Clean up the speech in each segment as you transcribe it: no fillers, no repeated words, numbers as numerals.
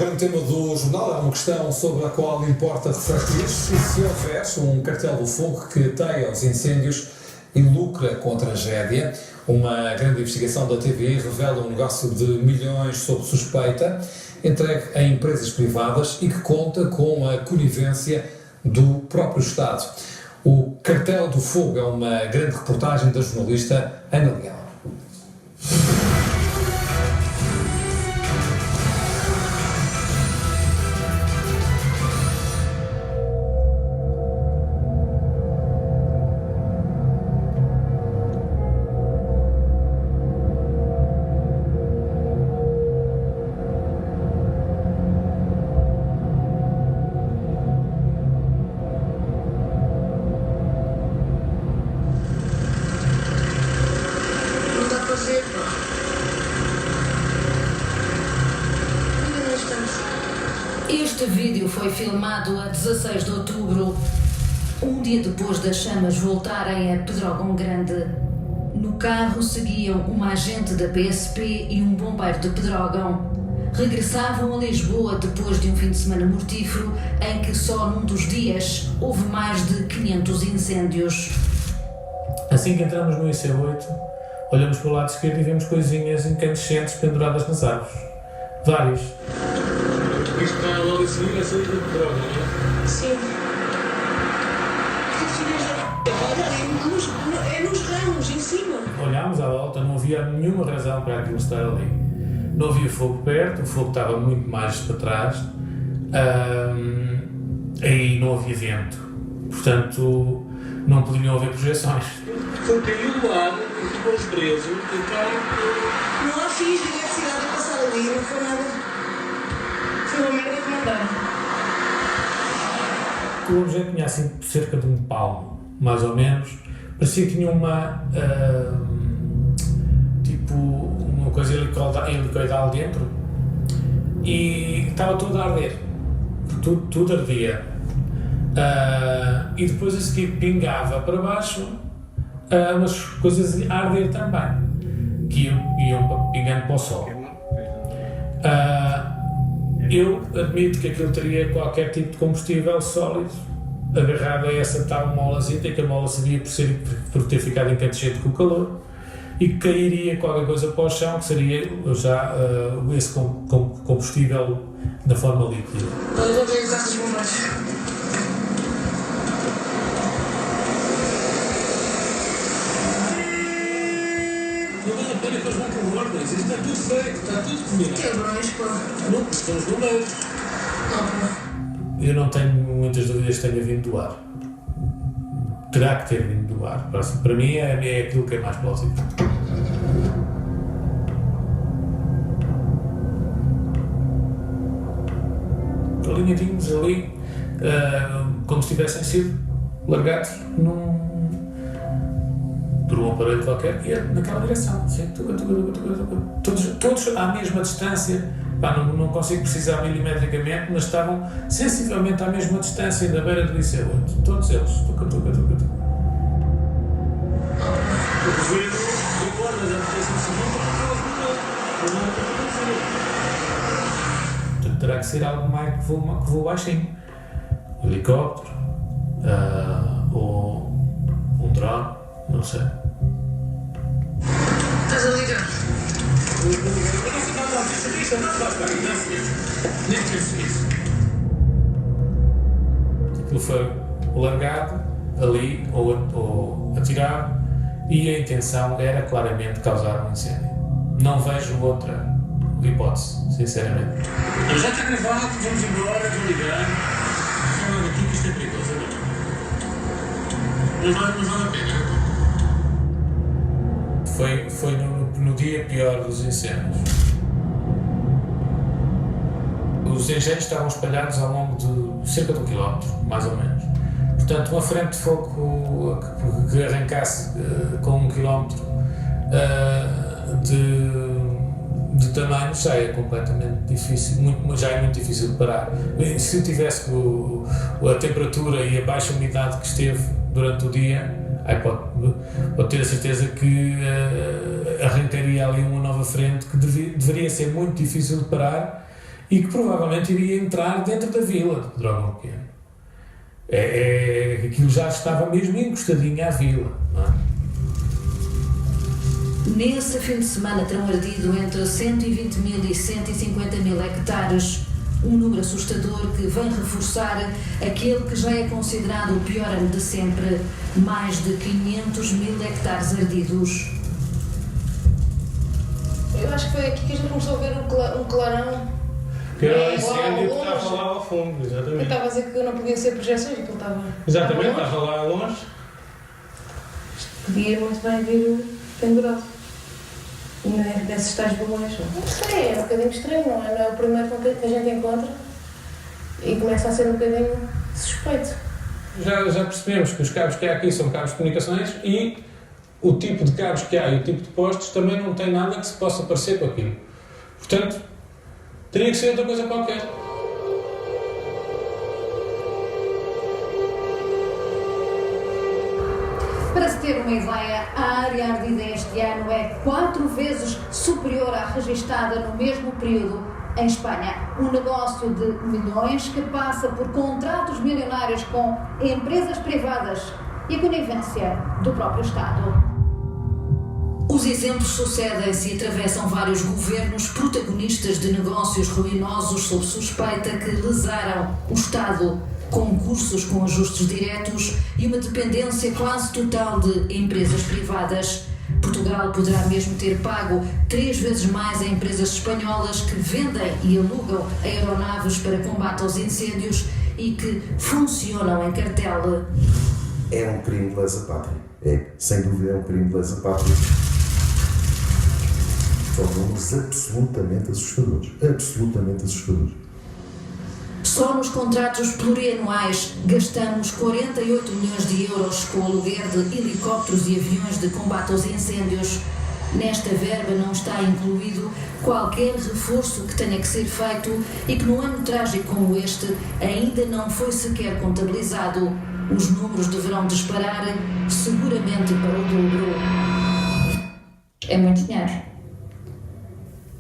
grande tema do jornal, é uma questão sobre a qual importa refletir. E se houver um cartel do fogo que teia os incêndios e lucra com a tragédia? Uma grande investigação da TVI revela um negócio de milhões sob suspeita, entregue a empresas privadas e que conta com a conivência do próprio Estado. O Cartel do Fogo é uma grande reportagem da jornalista Ana Leão. Este vídeo foi filmado a 16 de outubro, um dia depois das chamas voltarem a Pedrógão Grande. No carro seguiam uma agente da PSP e um bombeiro de Pedrógão. Regressavam a Lisboa depois de um fim de semana mortífero em que só num dos dias houve mais de 500 incêndios. Assim que entramos no IC8, olhamos para o lado esquerdo e vemos coisinhas incandescentes penduradas nas árvores. Várias. Isto está logo a seguir a saída de Pedrógão, não é? Sim. Que filhas da p***! Olha, é nos ramos, em cima. Olhámos à volta, não havia nenhuma razão para aquilo estar ali. Não havia fogo perto, o fogo estava muito mais para trás e não havia vento. Portanto, não podiam haver projeções. Foi caiu do ar e ficou preso e cai. Não há fios de eletricidade a passar ali, não foi nada. Foi uma merda que mandaram. O objeto tinha assim cerca de um palmo, mais ou menos. Parecia que tinha uma uma coisa helicoidal dentro e estava tudo a arder. Tudo ardia. E depois a seguir pingava para baixo umas coisas a arder também, que iam pingando para o sol. Eu admito que aquilo teria qualquer tipo de combustível sólido agarrado a essa tal molazita, e que a mola seria por ter ficado incandescente com o calor, e que cairia qualquer coisa para o chão, que seria já esse combustível na forma líquida. Olha, vou ver os aços bombeiros. Não vale a pena que eles vão por ordens. Isto está tudo feito, está tudo combinado. Quebrões, pô. Não, porque são os bombeiros. Não, pô. Eu não tenho muitas dúvidas que tenha vindo do ar. Terá que ter vindo do ar. Para mim é aquilo que é mais plausível. Alinhadinhos ali, como se tivessem sido largados por um aparelho qualquer, e naquela direção, sim, todos à mesma distância. Não consigo precisar milimetricamente, mas estavam sensivelmente à mesma distância da beira do IC8. Todos eles. O governo deu ordens à proteção civil para não acontecer. Portanto, terá que ser algo mais que voe baixinho. Um helicóptero, ou um drone, não sei. Estás a ligar? Aquilo foi largado ali ou atirado, e a intenção era claramente causar um incêndio. Não vejo outra hipótese, sinceramente. Já está gravado, vamos embora, vou ligar. Não, aqui que isto é perigoso. Não vale a pena. Foi no dia pior dos incêndios. Os engenhos estavam espalhados ao longo de cerca de 1 quilómetro, mais ou menos. Portanto, uma frente de fogo que arrancasse com 1 quilómetro de tamanho já é completamente difícil, já é muito difícil de parar. Se tivesse a temperatura e a baixa umidade que esteve durante o dia, pode ter a certeza que arrancaria ali uma nova frente que deveria ser muito difícil de parar e que provavelmente iria entrar dentro da vila de Pedrógão Pequeno. Aquilo já estava mesmo encostadinho à vila, não é? Nesse fim de semana terão ardido entre 120 mil e 150 mil hectares, um número assustador que vem reforçar aquele que já é considerado o pior ano de sempre, mais de 500 mil hectares ardidos. Eu acho que foi aqui que a gente começou a ver um clarão. Que era o incêndio que estava lá ao fundo, Eu exatamente. estava a dizer que não podia ser projeções, que ele estava. Exatamente, estava estava lá longe. longe. Podia muito bem vir pendurado. Nesses tais balões. Não sei, é um bocadinho estranho, não é? Não é o primeiro que a gente encontra e começa a ser um bocadinho suspeito. Já percebemos que os cabos que há aqui são cabos de comunicações e o tipo de cabos que há e o tipo de postos também não tem nada que se possa parecer com aquilo. Portanto, teria que ser outra coisa qualquer. Para se ter uma ideia, a área ardida este ano é 4 vezes superior à registada no mesmo período em Espanha. Um negócio de milhões que passa por contratos milionários com empresas privadas e a conivência do próprio Estado. Os exemplos sucedem-se e atravessam vários governos protagonistas de negócios ruinosos sob suspeita que lesaram o Estado, concursos com ajustes diretos e uma dependência quase total de empresas privadas. Portugal poderá mesmo ter pago 3 vezes mais a empresas espanholas que vendem e alugam aeronaves para combate aos incêndios e que funcionam em cartel. É um crime de lesa pátria. Sem dúvida é um crime de lesa pátria. São números absolutamente assustadores. Absolutamente assustadores. Só nos contratos plurianuais gastamos 48 milhões de euros com o aluguer de helicópteros e aviões de combate aos incêndios. Nesta verba não está incluído qualquer reforço que tenha que ser feito e que num ano trágico como este ainda não foi sequer contabilizado. Os números deverão disparar seguramente para o dobro. É muito dinheiro.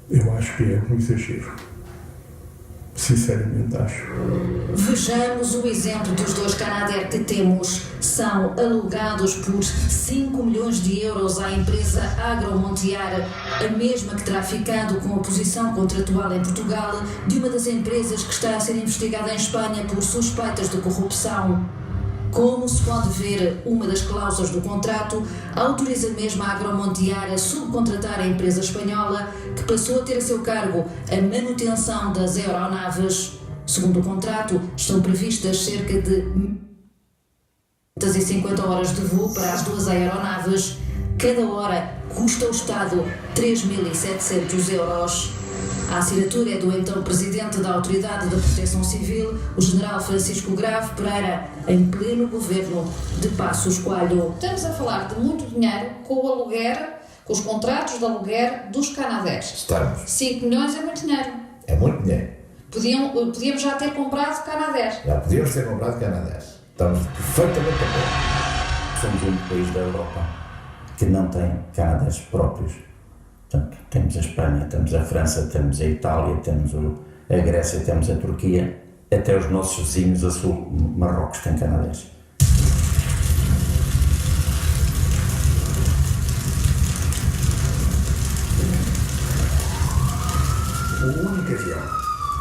Eu acho que é um exagero. Sinceramente acho. Vejamos o exemplo dos 2 Canadair que temos. São alugados por 5 milhões de euros à empresa Agromontiar, a mesma que terá ficado com a posição contratual em Portugal de uma das empresas que está a ser investigada em Espanha por suspeitas de corrupção. Como se pode ver, uma das cláusulas do contrato autoriza mesmo a Agromontiar a subcontratar a empresa espanhola que passou a ter a seu cargo a manutenção das aeronaves. Segundo o contrato, estão previstas cerca de 150 horas de voo para as 2 aeronaves. Cada hora custa ao Estado 3.700 euros. A assinatura é do então Presidente da Autoridade da Proteção Civil, o General Francisco Grave Pereira, em pleno governo de Passos Coelho. Estamos a falar de muito dinheiro com o aluguer, com os contratos de aluguer dos Canadairs. Estamos. 5 milhões é muito dinheiro. É muito dinheiro. Podíamos já ter comprado Canadairs. Já podíamos ter comprado Canadairs. Estamos perfeitamente a acordo. Somos o único país da Europa que não tem Canadairs próprios. Portanto, temos a Espanha, temos a França, temos a Itália, temos a Grécia, temos a Turquia, até os nossos vizinhos a sul, Marrocos, têm Canadairs. O único avião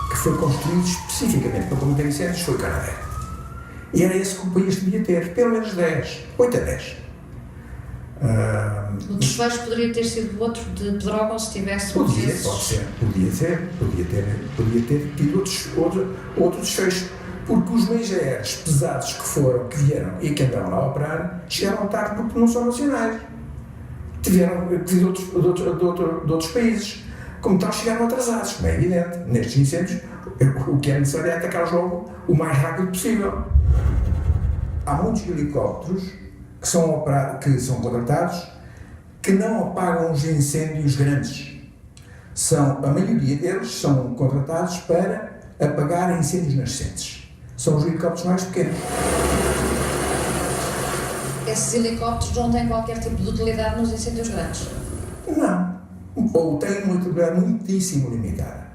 que foi construído especificamente para combater incêndios foi o Canadair. E era esse que o país devia ter, pelo menos 10, 8 a 10. O desfecho poderia ter sido outro de Pedrógão se tivesse Podia ter tido outro desfecho, porque os meios aéreos pesados que vieram e que andaram lá a operar chegaram tarde porque não são nacionais. Tiveram de outros países, como tal chegaram atrasados, como é evidente. Nestes incêndios, o que é necessário é atacar logo o mais rápido possível. Há muitos helicópteros que são contratados que não apagam os incêndios grandes. A maioria deles são contratados para apagar incêndios nascentes. São os helicópteros mais pequenos. Esses helicópteros não têm qualquer tipo de utilidade nos incêndios grandes? Não. Ou têm uma utilidade muitíssimo limitada.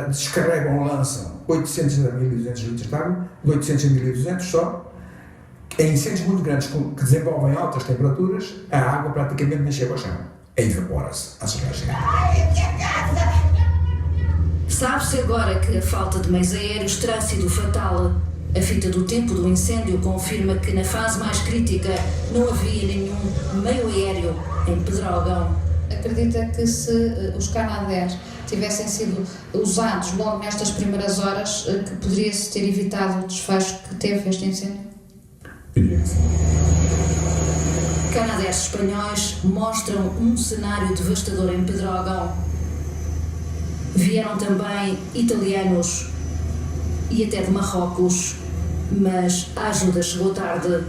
descarregam ou lançam 800 a 1200 litros de água, de 800 a 1200 só. Em incêndios muito grandes que desenvolvem altas temperaturas, a água praticamente nem chega ao chão. Evapora-se a serragem. Sabe-se agora que a falta de meios aéreos terá sido fatal. A fita do tempo do incêndio confirma que na fase mais crítica não havia nenhum meio aéreo em Pedrógão. Acredita que se os Canadair tivessem sido usados logo nestas primeiras horas, que poderia-se ter evitado o desfecho que teve este incêndio? Canadairs espanhóis mostram um cenário devastador em Pedrógão. Vieram também italianos e até de Marrocos, mas a ajuda chegou tarde.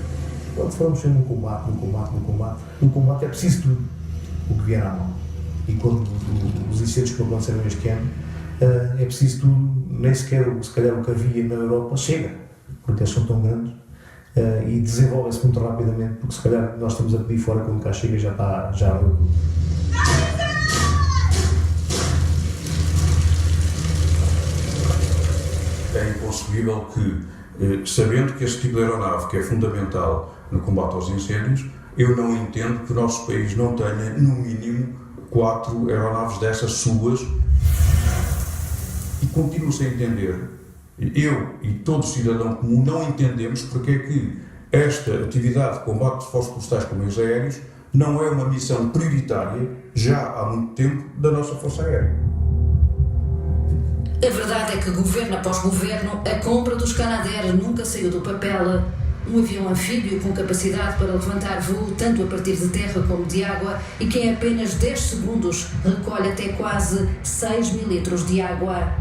Quando falamos sempre no combate é preciso tudo o que vier à mão. E quando os incêndios que aconteceram este ano, é preciso tudo, nem sequer, se calhar o que havia na Europa chega, porque eles são tão grandes e desenvolvem-se muito rapidamente, porque se calhar nós estamos a pedir fora, quando cá chega já deu tudo. É inconcebível que, sabendo que este tipo de aeronave, que é fundamental no combate aos incêndios, eu não entendo que o nosso país não tenha, no mínimo, 4 aeronaves dessas suas. E continuo sem entender, eu e todo cidadão comum não entendemos porque é que esta atividade de combate de fossos florestais com meios aéreos não é uma missão prioritária, já há muito tempo, da nossa Força Aérea. A verdade é que, governo após governo, a compra dos Canadair nunca saiu do papel. Um avião anfíbio com capacidade para levantar voo tanto a partir de terra como de água e que em apenas 10 segundos recolhe até quase 6.000 litros de água.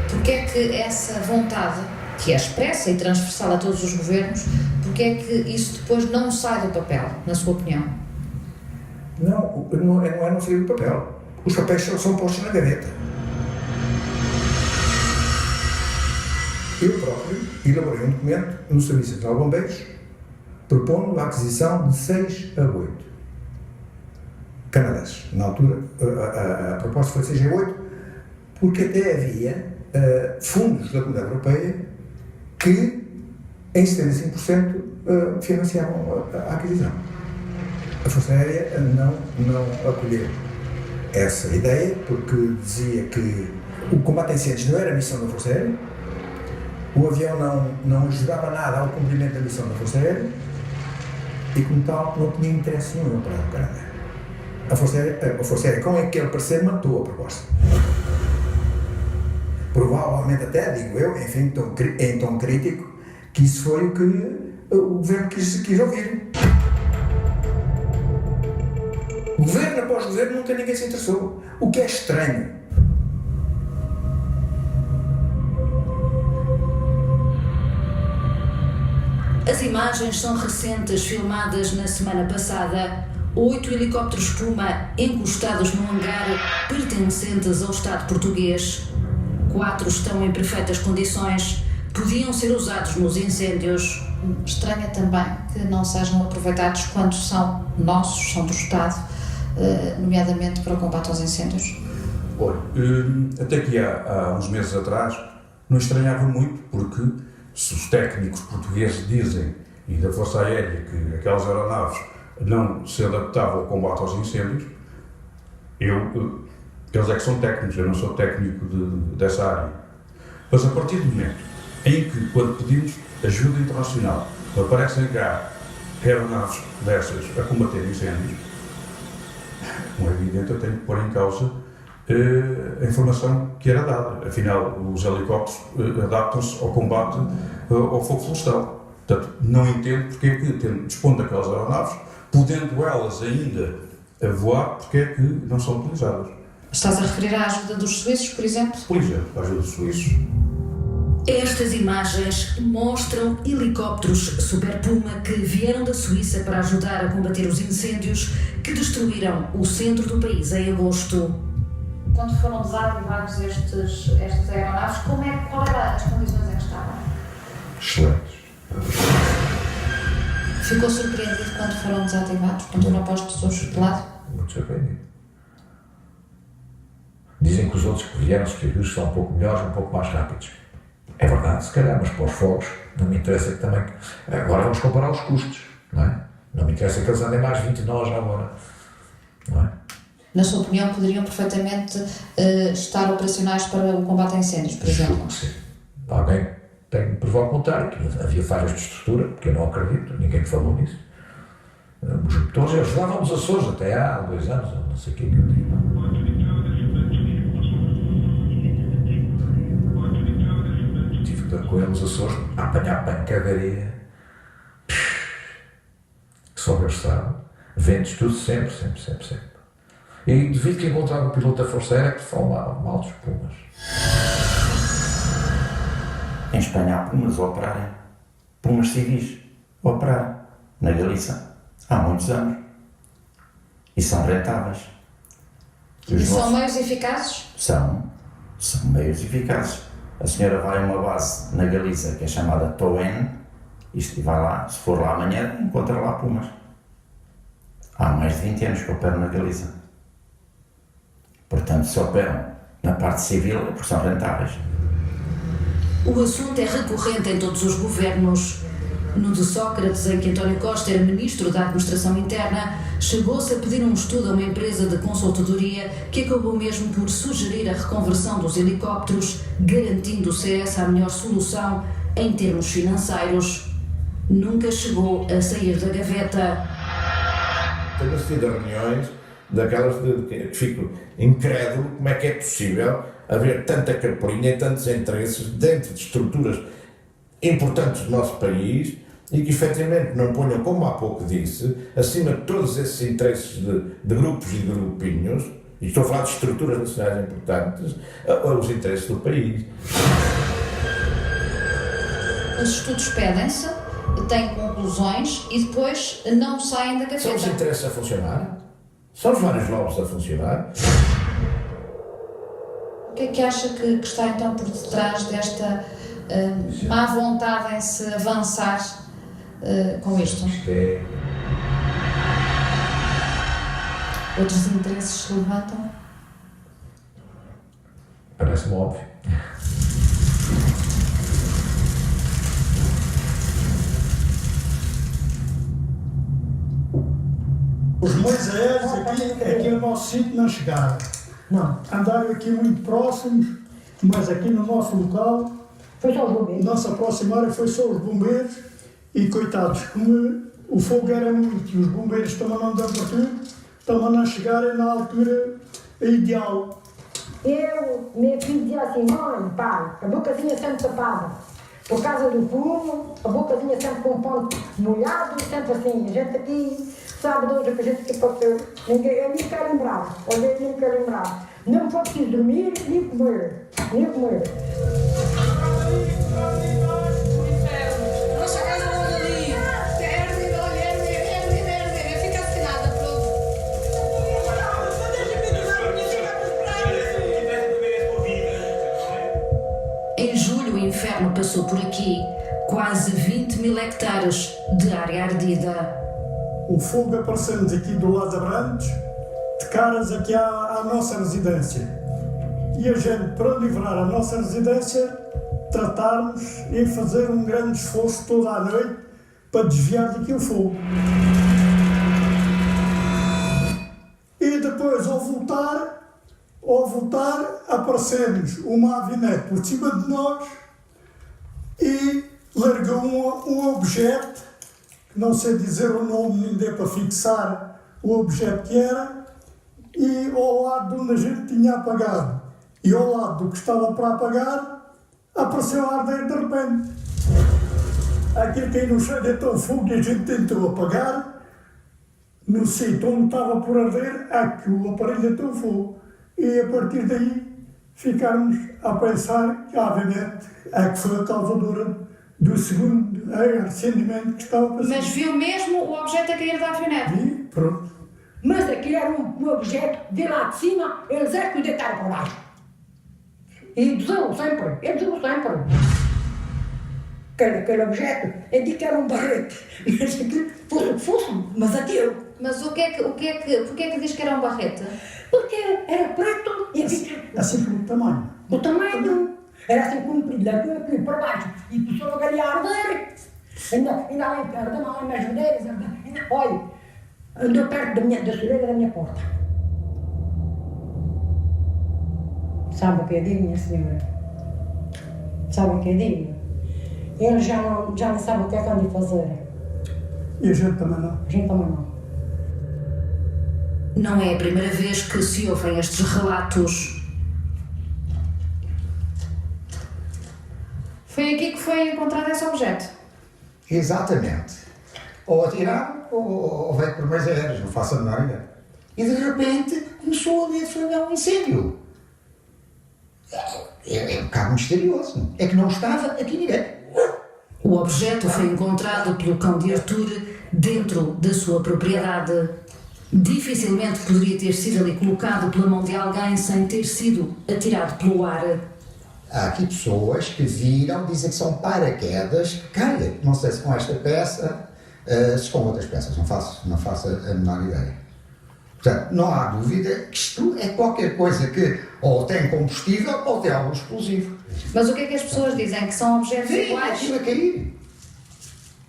Porque é que essa vontade, que é expressa e transversal a todos os governos, porque é que isso depois não sai do papel, na sua opinião? Não é sair do papel. Os papéis são postos na gaveta. Eu próprio elaborei um documento no Serviço Nacional de Bombeiros propondo a aquisição de 6 a 8 Canadair. Na altura, a proposta foi 6 a 8, porque até havia fundos da Comunidade Europeia que, em 75%, financiavam a aquisição. A Força Aérea não acolheu essa ideia, porque dizia que o combate a incêndios não era a missão da Força Aérea, o avião não ajudava nada ao cumprimento da missão da Força Aérea e, como tal, não tinha interesse nenhum para o Canadá. A Força Aérea, com aquele parecer, matou a proposta. Provavelmente até, digo eu, enfim, em tom crítico, que isso foi o que o governo quis ouvir. Governo após governo, nunca ninguém se interessou. O que é estranho. As imagens são recentes, filmadas na semana passada. 8 helicópteros Puma encostados num hangar pertencentes ao Estado português. 4 estão em perfeitas condições. Podiam ser usados nos incêndios. Estranha também que não sejam aproveitados quando são nossos, são do Estado, nomeadamente para o combate aos incêndios. Olha, até que há uns meses atrás não estranhava muito, porque se os técnicos portugueses dizem, e da Força Aérea, que aquelas aeronaves não se adaptavam ao combate aos incêndios, eles é que são técnicos, eu não sou técnico dessa área. Mas a partir do momento em que, quando pedimos ajuda internacional, aparecem cá aeronaves dessas a combater incêndios, como é evidente, eu tenho que pôr em causa a informação que era dada. Afinal, os helicópteros adaptam-se ao combate ao fogo florestal. Portanto, não entendo porque é que, dispondo daquelas aeronaves, podendo elas ainda voar, porque é que não são utilizadas. Estás a referir à ajuda dos suíços, por exemplo? Por exemplo, a ajuda dos suíços. Estas imagens mostram helicópteros Super Puma que vieram da Suíça para ajudar a combater os incêndios que destruíram o centro do país em agosto. Quando foram desativados estas aeronaves, qual eram as condições em que estavam? Excelentes. Ficou surpreendido quando foram desativados, quando foram postos de lado? Muito surpreendido. os outros que vieram, os que são um pouco melhores, um pouco mais rápidos. É verdade, se calhar, mas para os fogos não me interessa que também... Agora vamos comparar os custos, não é? Não me interessa que eles andem mais 20 nós agora, não é? Na sua opinião, poderiam perfeitamente estar operacionais para o combate a incêndios, por exemplo? Sim. Alguém tem que provar o contrário, que havia falhas de estrutura, porque eu não acredito, ninguém me falou nisso. Os motores ajudavam os Açores até há 2 anos, não sei o que é que eu digo. Tive que dar com eles os Açores a apanhar pancadaria. Só Deus sabe. Ventos tudo sempre. E devido que encontrava o piloto da Força Aérea que fala mal dos Pumas. Em Espanha há Pumas a operarem. Pumas civis a operarem. Na Galiza. Há muitos anos. E são rentáveis. E são meios eficazes? São meios eficazes. A senhora vai a uma base na Galiza que é chamada Toen, e vai lá, se for lá amanhã, encontra lá Pumas. Há mais de 20 anos que operam na Galiza. Portanto, se operam na parte civil é porque são rentáveis. O assunto é recorrente em todos os governos. No de Sócrates, em que António Costa era ministro da Administração Interna, chegou-se a pedir um estudo a uma empresa de consultadoria que acabou mesmo por sugerir a reconversão dos helicópteros, garantindo-se essa a melhor solução em termos financeiros. Nunca chegou a sair da gaveta. Tenho assistido a reuniões daquelas que fico incrédulo como é que é possível haver tanta capelinha e tantos interesses dentro de estruturas importantes do nosso país e que efetivamente não ponham, como há pouco disse, acima de todos esses interesses de grupos e de grupinhos, e estou a falar de estruturas nacionais importantes, os interesses do país. Os estudos pedem-se, têm conclusões e depois não saem da gaveta. São os interesses a funcionar? São os vários lobos a funcionar? O que é que acha que está então por detrás desta má vontade em se avançar com isto? Outros interesses se levantam? Parece-me óbvio. Os meios aéreos aqui no nosso sítio não chegaram. Não. Andaram aqui muito próximos, mas aqui no nosso local, foi só os bombeiros. Não se aproximaram, foi só os bombeiros e coitados, como o fogo era muito e os bombeiros também não dão para tudo, também não chegaram na altura ideal. Meu filho dizia assim, mãe, pai, a bocazinha sempre tapada. Por causa do fumo, a bocazinha sempre com um pano molhado, sempre assim. A gente aqui sabe de hoje que a gente aqui passou. Eu nem quero lembrar. Não foi preciso dormir, nem comer. Nossa casa não anda ali. Eu fico assinada pronto. Em julho, o inferno passou por aqui. Quase 20 mil hectares de área ardida. O fogo apareceu-nos aqui do lado de Abrantes, de caras aqui à nossa residência. E a gente, para livrar a nossa residência, tratámos em fazer um grande esforço toda a noite para desviar daqui o fogo. E depois, ao voltar, apareceu-nos uma avinete por cima de nós e largou um objeto, não sei dizer o nome, nem deu para fixar o objeto que era, e ao lado de onde a gente tinha apagado e ao lado do que estava para apagar, apareceu a arder de repente. Aquilo que no chão deitou fogo e a gente tentou apagar, no sítio onde estava por arder, que o aparelho deitou fogo. E a partir daí ficarmos a pensar que a avinete que foi a causadora do segundo acendimento que estava a passar. Mas viu mesmo o objeto a cair da avionete? Vi, pronto. Mas aquilo era um objeto de lá de cima, eles é que o deitaram para baixo. E diziam sempre. Aquele objeto, eu digo que era um barrete. Mas aquilo fosse, mas atiro. Mas porquê é que diz que era um barrete? Porque era preto e assim pelo tamanho. O tamanho era assim comprido, aqui para baixo, e começou a arder. Ainda além de arder, não nas madeiras, olha, andou perto da soleira da minha porta. Sabe o que eu digo, minha senhora? Sabe o que eu digo? Ele já não sabe o que é que anda a fazer. E a gente também não. A gente também não. Não é a primeira vez que se ouvem estes relatos. Foi aqui que foi encontrado esse objeto? Exatamente. Ou atiraram ou veio por meios aéreos, não faço a menor ideia. E de repente começou a deflagar um incêndio. É um bocado misterioso. É que não estava aqui ninguém. O objeto foi encontrado pelo cão de Artur dentro da sua propriedade. Dificilmente poderia ter sido ali colocado pela mão de alguém sem ter sido atirado pelo ar. Há aqui pessoas que viram, dizem que são paraquedas que caem. Não sei se com esta peça, se com outras peças, não faço a menor ideia. Portanto, não há dúvida que isto é qualquer coisa que ou tem combustível ou tem algum explosivo. Mas o que é que as pessoas dizem? Que são objetos iguais? Aquilo a cair.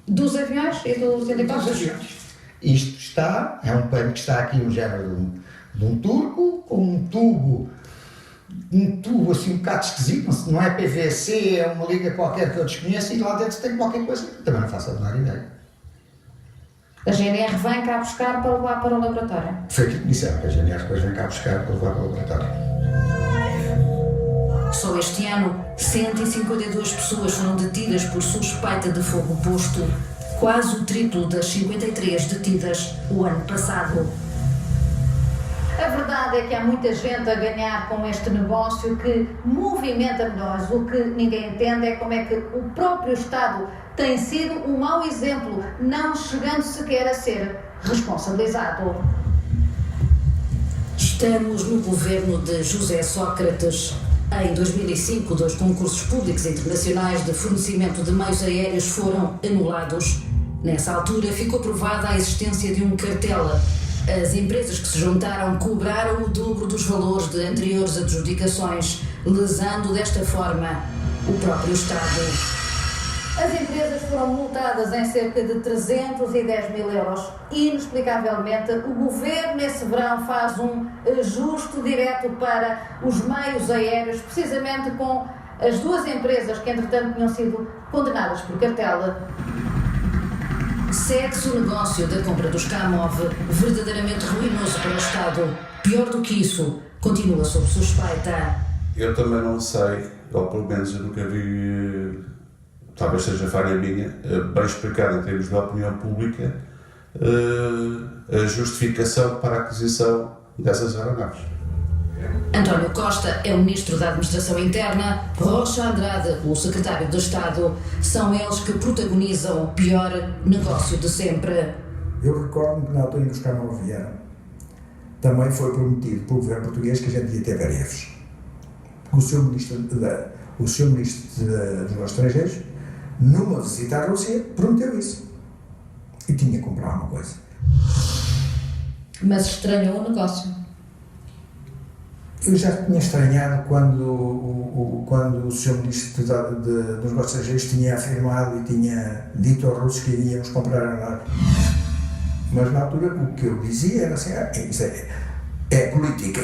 Dos aviões e dos helicópteros? Dos aviões. Isto é um pano que está aqui, um género de um turco, com um tubo assim um bocado esquisito, não é PVC, é uma liga qualquer que eu desconheço, e lá dentro tem qualquer coisa, também não faço a menor ideia. A GNR vem cá buscar para levar para o laboratório? Foi aquilo que disseram, que a GNR depois vem cá buscar para levar para o laboratório. Só este ano, 152 pessoas foram detidas por suspeita de fogo posto, quase o triplo das 53 detidas o ano passado. A verdade é que há muita gente a ganhar com este negócio que movimenta milhões. O que ninguém entende é como é que o próprio Estado tem sido um mau exemplo, não chegando sequer a ser responsabilizado. Estamos no governo de José Sócrates. Em 2005, 2 concursos públicos internacionais de fornecimento de meios aéreos foram anulados. Nessa altura, ficou provada a existência de um cartel. As empresas que se juntaram cobraram o dobro dos valores de anteriores adjudicações, lesando desta forma o próprio Estado. As empresas foram multadas em cerca de 310 mil euros. Inexplicavelmente, o governo nesse verão faz um ajuste direto para os meios aéreos, precisamente com as 2 empresas que entretanto tinham sido condenadas por cartel. Segue-se o negócio da compra dos Kamov, verdadeiramente ruinoso para o Estado. Pior do que isso, continua sob suspeita. Eu também não sei, ou pelo menos eu nunca vi, talvez seja falha minha, bem explicado em termos de opinião pública, a justificação para a aquisição dessas aeronaves. António Costa é o Ministro da Administração Interna, Rocha Andrade, o Secretário de Estado. São eles que protagonizam o pior negócio de sempre. Eu recordo-me que na altura em que os Kamov vieram, também foi prometido pelo governo português que a gente ia ter greves. O Sr. Ministro dos Negócios Estrangeiros, numa visita à Rússia, prometeu isso. E tinha que comprar uma coisa. Mas estranhou o negócio. Eu já tinha estranhado quando o Sr. Ministro dos Negócios Estrangeiros tinha afirmado e tinha dito aos russos que iríamos comprar aeronaves. Mas na altura o que eu dizia era assim, isso é política,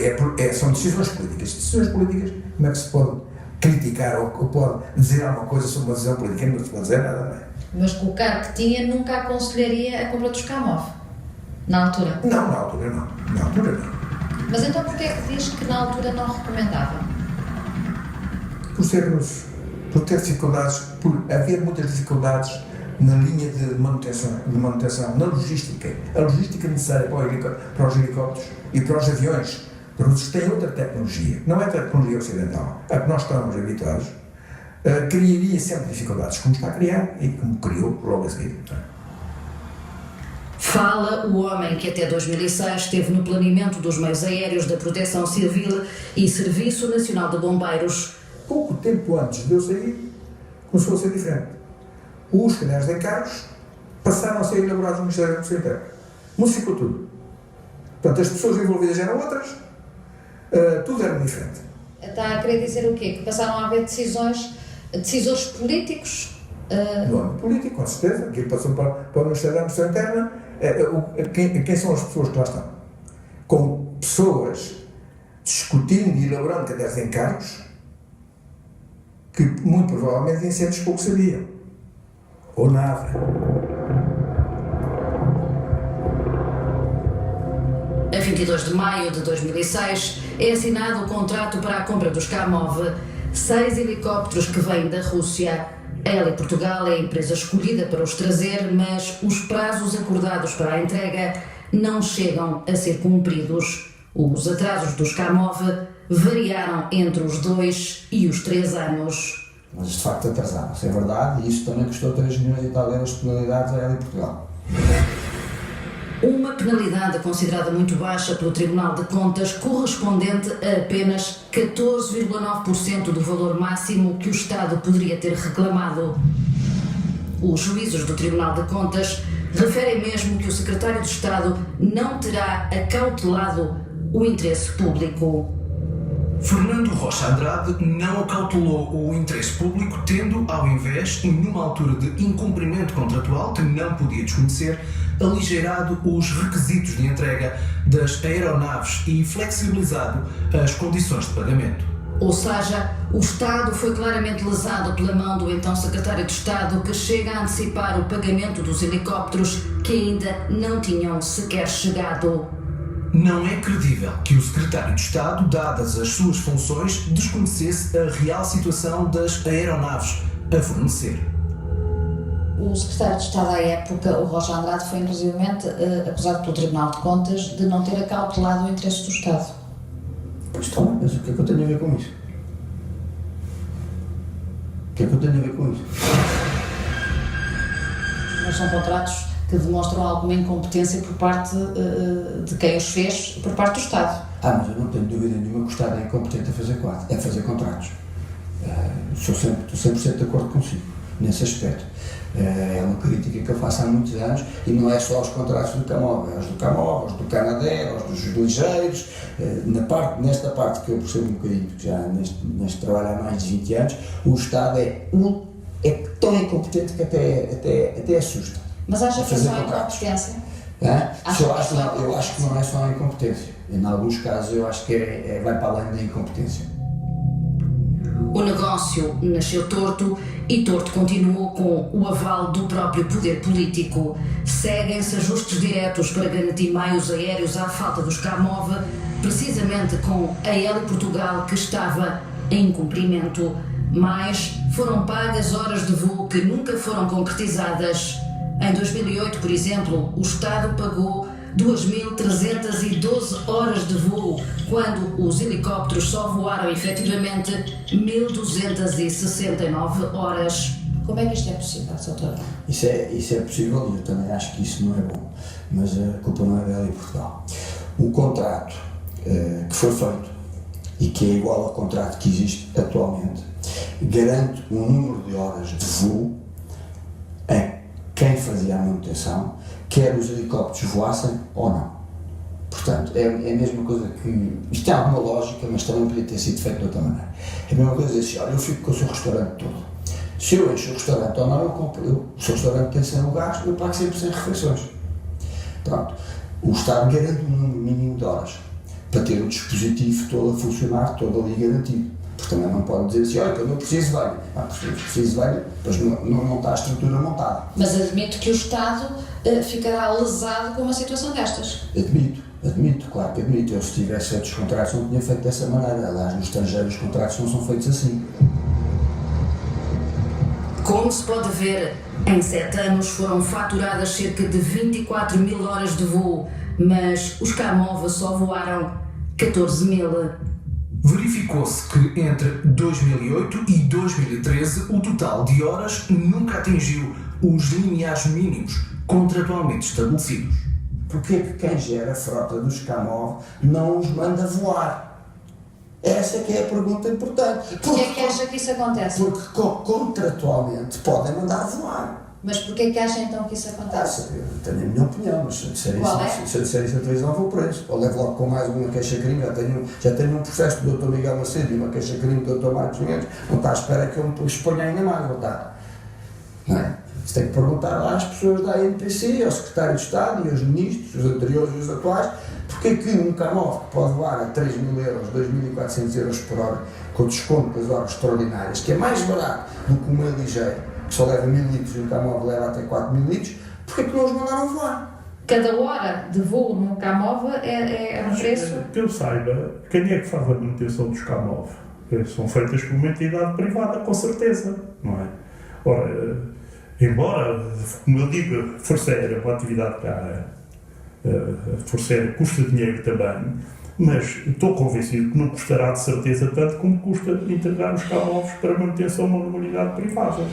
são decisões políticas. Decisões políticas, como é que se pode criticar ou pode dizer alguma coisa sobre uma decisão política? Não se pode dizer nada, não é? Mas com o cargo que tinha, nunca aconselharia a compra dos Kamov? Na altura? Não, na altura não. Na altura não. Mas então porquê é que diz que na altura não recomendava? Por ter dificuldades, por haver muitas dificuldades na linha de manutenção, na logística. A logística necessária para os helicópteros e para os aviões. Os russos têm outra tecnologia, não é a tecnologia ocidental, a que nós estamos habituados, criaria sempre dificuldades, como está a criar e como criou logo a seguir. Fala o homem que até 2006 esteve no planeamento dos meios aéreos da Proteção Civil e Serviço Nacional de Bombeiros. Pouco tempo antes de eu sair, começou a ser diferente. Os cadernos de encargos passaram a ser elaborados no Ministério da Administração Interna. Modificou tudo. Portanto, as pessoas envolvidas eram outras, tudo era diferente. Está a querer dizer o quê? Que passaram a haver decisores políticos? No âmbito político, com certeza. Aquilo passou para o Ministério da Administração Interna. Quem são as pessoas que lá estão? Com pessoas discutindo e elaborando cadeias de encargos que muito provavelmente em certos pouco sabiam. Ou nada. A 22 de maio de 2006 é assinado o contrato para a compra dos Kamov, 6 helicópteros que vêm da Rússia. A Heli Portugal é a empresa escolhida para os trazer, mas os prazos acordados para a entrega não chegam a ser cumpridos. Os atrasos dos Kamov variaram entre os 2 e os 3 anos. Mas de facto atrasaram-se, é verdade, e isso também custou 3 milhões e tal euros de penalidades à Heli Portugal. Uma penalidade considerada muito baixa pelo Tribunal de Contas, correspondente a apenas 14,9% do valor máximo que o Estado poderia ter reclamado. Os juízos do Tribunal de Contas referem mesmo que o Secretário de Estado não terá acautelado o interesse público. Fernando Rocha Andrade não acautelou o interesse público, tendo, ao invés, e numa altura de incumprimento contratual que não podia desconhecer, aligeirado os requisitos de entrega das aeronaves e flexibilizado as condições de pagamento. Ou seja, o Estado foi claramente lesado pela mão do então Secretário de Estado, que chega a antecipar o pagamento dos helicópteros que ainda não tinham sequer chegado. Não é credível que o Secretário de Estado, dadas as suas funções, desconhecesse a real situação das aeronaves a fornecer. O Secretário de Estado à época, o Rocha Andrade, foi inclusivamente acusado pelo Tribunal de Contas de não ter acautelado o interesse do Estado. Pois está, mas o que é que eu tenho a ver com isso? O que é que eu tenho a ver com isso? Mas são contratos que demonstram alguma incompetência por parte de quem os fez, por parte do Estado. Mas eu não tenho dúvida nenhuma que o Estado é incompetente a fazer contratos. Estou 100% de acordo consigo, nesse aspecto. É uma crítica que eu faço há muitos anos, e não é só os contratos do Kamov, é os do Kamov, os do Canadair, os dos ligeiros. Nesta parte que eu percebo um bocadinho, porque já neste trabalho há mais de 20 anos, o Estado é tão incompetente que até assusta. Mas acha que é só a incompetência? Eu acho que não é só a incompetência. Em alguns casos eu acho que vai para além da incompetência. O negócio nasceu torto e torto continuou com o aval do próprio poder político. Seguem-se ajustes diretos para garantir meios aéreos à falta dos Kamov, precisamente com a Heli Portugal, que estava em cumprimento. Mas foram pagas horas de voo que nunca foram concretizadas. Em 2008, por exemplo, o Estado pagou 2.312 horas de voo, quando os helicópteros só voaram efetivamente 1.269 horas. Como é que isto é possível, Sr. Isso é possível, e eu também acho que isso não é bom, mas a culpa não é da Heli Portugal. O contrato que foi feito, e que é igual ao contrato que existe atualmente, garante um número de horas de voo a quem fazia a manutenção, quer os helicópteros voassem ou não. Portanto, é a mesma coisa que... Isto tem alguma lógica, mas também podia ter sido feito de outra maneira. É a mesma coisa dizer assim, olha, eu fico com o seu restaurante todo. Se eu encho o restaurante ou não, o seu restaurante tem 100 lugares, eu pago sempre 100 refeições. Pronto. O Estado garante um número mínimo de horas para ter o dispositivo todo a funcionar, todo ali garantido. Porque também não pode dizer assim, olha, quando eu preciso venho. Preciso venho, depois não está a estrutura montada. Mas admito que o Estado ficará lesado com uma situação destas. Admito, claro que admito. Eu, se tivesse feito os contratos, não tinha feito dessa maneira. Aliás, no estrangeiro os contratos não são feitos assim. Como se pode ver, em 7 anos foram faturadas cerca de 24.000 horas de voo, mas os Kamov só voaram 14.000. Verificou-se que entre 2008 e 2013 o total de horas nunca atingiu os limiares mínimos contratualmente estabelecidos. Porquê que quem gera a frota dos Kamov não os manda voar? Essa é que é a pergunta importante. Porquê é que acha que isso acontece? Porque contratualmente podem mandar voar. Mas porquê é que acha então que isso acontece? Eu tenho a minha opinião, mas se eu disser Qual é? se eu disser isso na televisão vou preso. Ou levo logo com mais uma queixa-crime. Já tenho um processo do Dr. Miguel Macedo e uma queixa-crime do Dr. Marcos Mendes. Não está à espera que eu me exponha ainda mais, não está? Não é? Você tem que perguntar lá às pessoas da ANPC, ao Secretário de Estado e aos ministros, os anteriores e os atuais, porque é que um Camov que pode voar a 3.000 euros, 2.400 euros por hora, com desconto das horas extraordinárias, que é mais barato do que uma ligeira, que só leva 1.000 litros e um Camov leva até 4.000 litros, porque é que não os mandaram voar? Cada hora de voo num Camov é um preço? Que eu saiba, quem é que faz a manutenção dos Camov? São feitas por uma entidade privada, com certeza, não é? Ora, embora, como eu digo, a Força Aérea é uma atividade cara, a Força Aérea custa dinheiro também, mas estou convencido que não custará de certeza tanto como custa integrar os Camovs para manutenção numa unidade privada.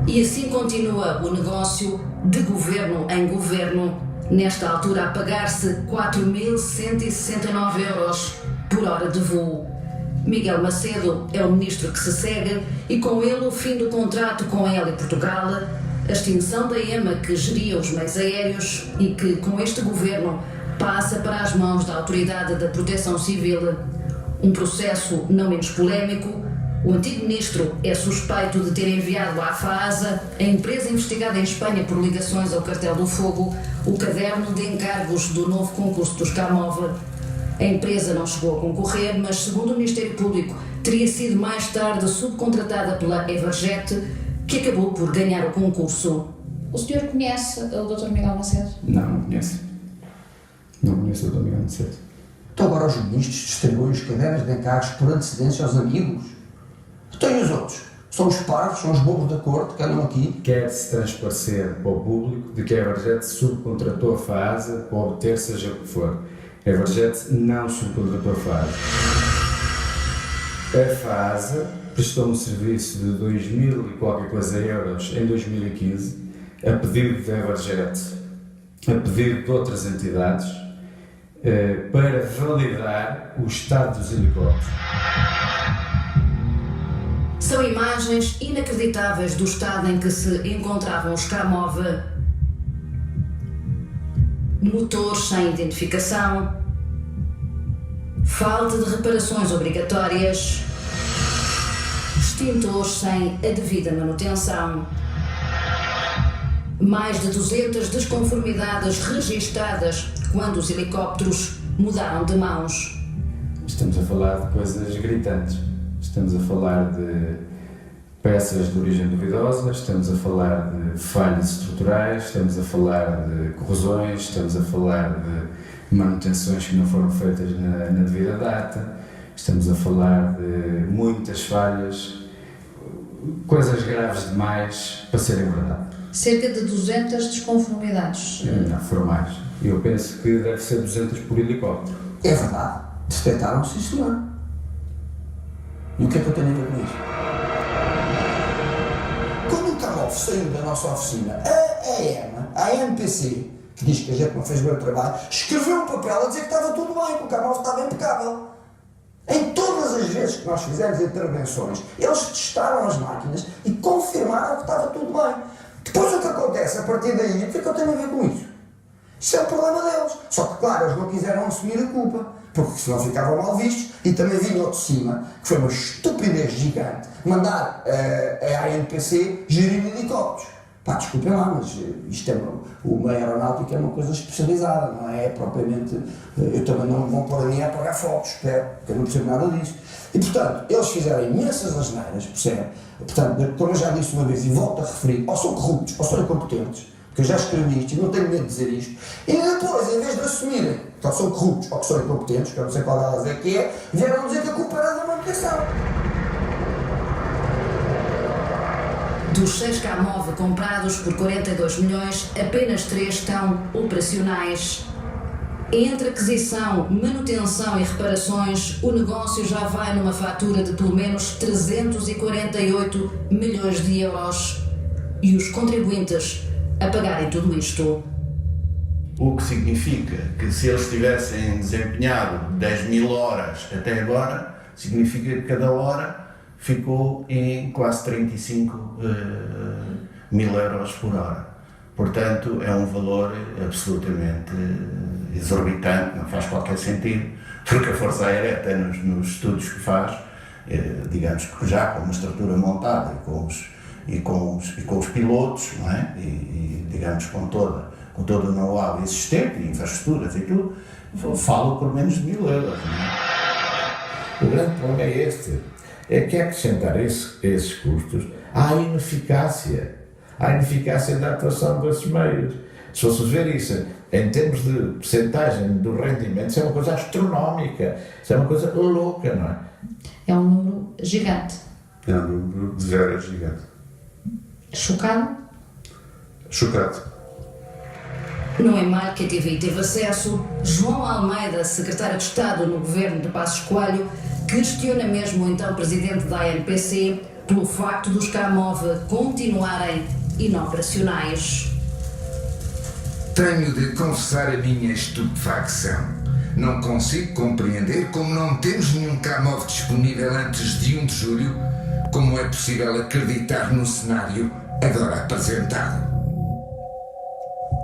E assim continua o negócio de governo em governo, nesta altura a pagar-se 4.169 euros por hora de voo. Miguel Macedo é o ministro que se segue e com ele o fim do contrato com a Heli Portugal, a extinção da EMA que geria os meios aéreos e que com este governo passa para as mãos da Autoridade da Proteção Civil. Um processo não menos polémico. O antigo ministro é suspeito de ter enviado à FAASA, a empresa investigada em Espanha por ligações ao Cartel do Fogo, o caderno de encargos do novo concurso dos Camov. A empresa não chegou a concorrer, mas, segundo o Ministério Público, teria sido mais tarde subcontratada pela Everjet, que acabou por ganhar o concurso. O senhor conhece o Dr. Miguel Macedo? Não conheço. Não conheço o Dr. Miguel Macedo. Então agora os ministros distribuem os cadernos de encargos por antecedência aos amigos. Então e os outros? São os parvos, são os bobos da corte que andam aqui? Quer-se transparecer para o público de que a Everjet subcontratou a FAASA para obter seja o que for. A Everjet não subcontratou a FAASA. A FAASA prestou um serviço de 2.000 e qualquer coisa euros em 2015, a pedido da Everjet, a pedido de outras entidades, para validar o estado dos helicópteros. São imagens inacreditáveis do estado em que se encontravam os Camov. Motores sem identificação, falta de reparações obrigatórias, extintores sem a devida manutenção, mais de 200 desconformidades registadas quando os helicópteros mudaram de mãos. Estamos a falar de coisas gritantes. Estamos a falar de peças de origem duvidosa, estamos a falar de falhas estruturais, estamos a falar de corrosões, estamos a falar de manutenções que não foram feitas na devida data, estamos a falar de muitas falhas, coisas graves demais para serem verdade. Cerca de 200 desconformidades. Não, foram mais. Eu penso que deve ser 200 por helicóptero. É verdade. Detectaram, sim senhor. E o que é que eu tenho a ver com isso? Quando o Camov saiu da nossa oficina, a EMA, a ANPC, que diz que a gente não fez bem o trabalho, escreveu um papel a dizer que estava tudo bem, que o Camov estava impecável. Em todas as vezes que nós fizemos intervenções, eles testaram as máquinas e confirmaram que estava tudo bem. Depois o que acontece a partir daí, o que é que eu tenho a ver com isso? Isso é o problema deles. Só que, claro, eles não quiseram assumir a culpa, porque senão ficavam mal vistos. E também vinha ao de cima, que foi uma estupidez gigante, mandar a ANPC gerir helicópteros. Pá, desculpem lá, mas isto é uma aeronáutica é uma coisa especializada, não é propriamente... Eu também não vou pôr a mim a apagar fogos, espero, porque eu não percebo nada disso. E, portanto, eles fizeram imensas asneiras, percebe? Portanto, como eu já disse uma vez e volto a referir, ou são corruptos, ou são incompetentes, porque eu já escrevi isto e não tenho medo de dizer isto, e depois, em vez de assumirem que são corruptos ou que são incompetentes, que eu não sei qual delas é que é, vieram dizer que a culpa era da manutenção. Dos 6 Camov comprados por 42 milhões, apenas 3 estão operacionais. Entre aquisição, manutenção e reparações, o negócio já vai numa fatura de pelo menos 348 milhões de euros. E os contribuintes a pagarem tudo isto. O que significa que se eles tivessem desempenhado 10.000 horas até agora, significa que cada hora ficou em quase 35 1000 euros por hora. Portanto, é um valor absolutamente exorbitante, não faz qualquer sentido, porque a Força Aérea, até nos estudos que faz, digamos que já com uma estrutura montada e com os pilotos, não é? E digamos com todo o know-how existente, infraestruturas e tudo, falo por menos de 1000 euros. Não é? O grande problema é este, é que acrescentar esses custos à ineficácia da atuação desses meios. Se fosse ver isso em termos de percentagem do rendimento, isso é uma coisa astronómica, isso é uma coisa louca, não é? É um número gigante. É um número de veras gigante. Chocado? Chocado. No e-mail que a TVI teve acesso, João Almeida, secretário de Estado no governo de Passos Coelho, questiona mesmo o então presidente da ANPC pelo facto dos Kamov continuarem inoperacionais. Tenho de confessar a minha estupefacção. Não consigo compreender como não temos nenhum Kamov disponível antes de 1 de julho, como é possível acreditar no cenário agora apresentado.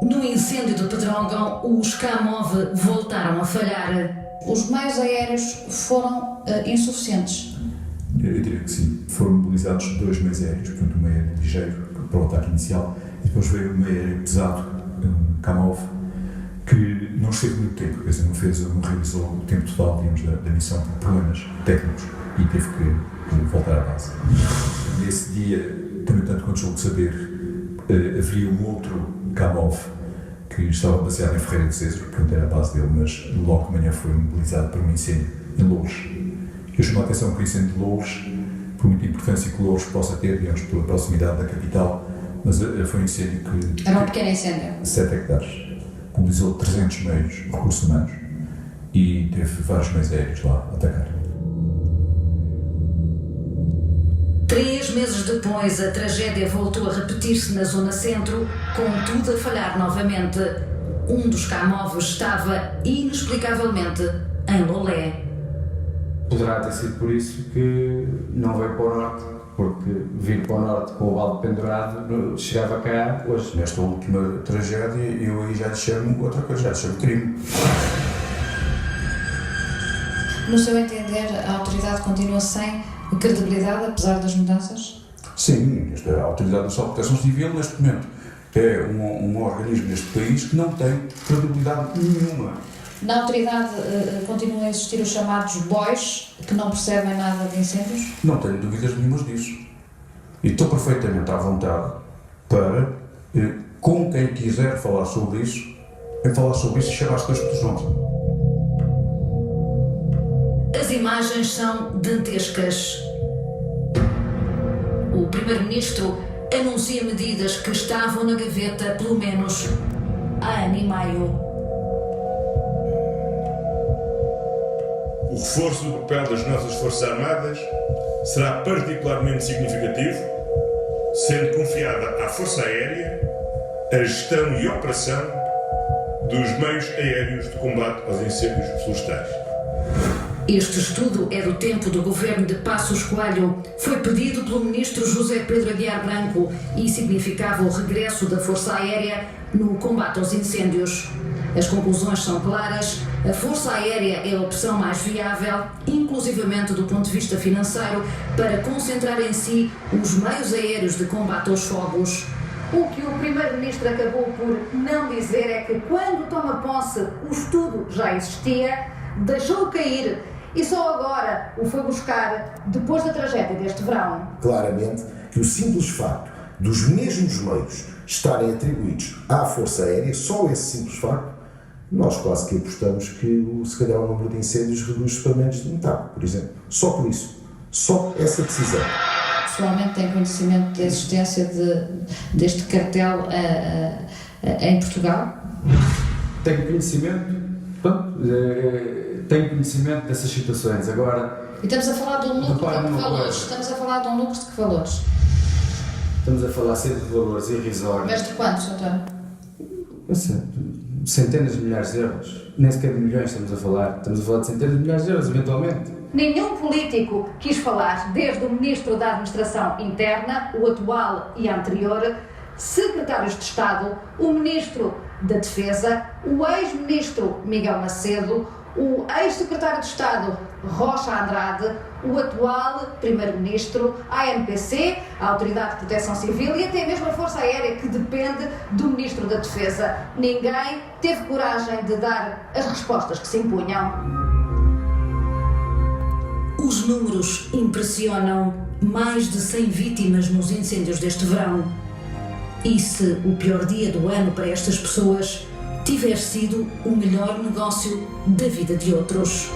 No incêndio de Pedrógão, os Kamov voltaram a falhar. Os meios aéreos foram insuficientes. Eu diria que sim. Foram mobilizados 2 meios aéreos, portanto um meio aéreo ligeiro para o ataque inicial e depois veio um meio aéreo pesado, um Kamov, que não esteve muito tempo, quer dizer, não realizou o tempo total, digamos, da missão por problemas técnicos e teve que voltar à base. Nesse dia, também tanto quanto julgo saber, haveria um outro Kamov que estava baseado em Ferreira de César, portanto era a base dele, mas logo de manhã foi mobilizado para um incêndio em Louros. Eu chamo a atenção que o incêndio de Louros, por muita importância que Louros possa ter, digamos, pela proximidade da capital, mas foi um incêndio que... Era um pequeno incêndio. 7 hectares. Mobilizou 300 meios, recursos humanos, e teve vários meios aéreos lá a atacar. 3 meses depois, a tragédia voltou a repetir-se na zona centro, com tudo a falhar novamente. Um dos Kamov estava, inexplicavelmente, em Lolé. Poderá ter sido por isso que não veio para o norte, porque vir para o norte com o balde pendurado chegava cá hoje. Nesta última tragédia, eu aí já te chamo outra coisa, já te chamo crime. No seu entender, a autoridade continua sem credibilidade, apesar das mudanças? Sim, a Autoridade Nacional de Proteção Civil, neste momento, é um organismo neste país que não tem credibilidade nenhuma. Na autoridade continuam a existir os chamados bois, que não percebem nada de incêndios? Não tenho dúvidas nenhumas disso. E estou perfeitamente à vontade para, com quem quiser falar sobre isso, e chamar as coisas pelos nomes. As imagens são dantescas. O primeiro-ministro anuncia medidas que estavam na gaveta pelo menos há ano e meio. O reforço do papel das nossas Forças Armadas será particularmente significativo, sendo confiada à Força Aérea a gestão e operação dos meios aéreos de combate aos incêndios florestais. Este estudo é do tempo do governo de Passos Coelho. Foi pedido pelo ministro José Pedro Aguiar Branco e significava o regresso da Força Aérea no combate aos incêndios. As conclusões são claras. A Força Aérea é a opção mais viável, inclusivamente do ponto de vista financeiro, para concentrar em si os meios aéreos de combate aos fogos. O que o primeiro-ministro acabou por não dizer é que, quando toma posse, o estudo já existia, deixou-o cair e só agora o foi buscar depois da tragédia deste verão. Claramente que o simples facto dos mesmos meios estarem atribuídos à Força Aérea, só esse simples facto, nós quase que apostamos que se calhar o número de incêndios reduz-se para menos de metade, por exemplo. Só por isso. Só essa decisão. Pessoalmente tem conhecimento da existência deste cartel em Portugal? Tenho conhecimento, tenho conhecimento dessas situações. Agora, E estamos a falar de um lucro de que valores? Estamos a falar de um lucro de que valores? estamos a falar sempre de valores irrisórios. Mas de quantos, António? Centenas de milhares de euros. Nem sequer de milhões estamos a falar. Estamos a falar de centenas de milhares de euros, eventualmente. Nenhum político quis falar, desde o ministro da Administração Interna, o atual e anterior, secretários de Estado, o Ministro da Defesa, o ex-Ministro Miguel Macedo, o ex-secretário de Estado Rocha Andrade, o atual Primeiro-Ministro, a ANPC, a Autoridade de Proteção Civil e até mesmo a Força Aérea, que depende do Ministro da Defesa. Ninguém teve coragem de dar as respostas que se impunham. Os números impressionam: mais de 100 vítimas nos incêndios deste verão. E se o pior dia do ano para estas pessoas tiver sido o melhor negócio da vida de outros?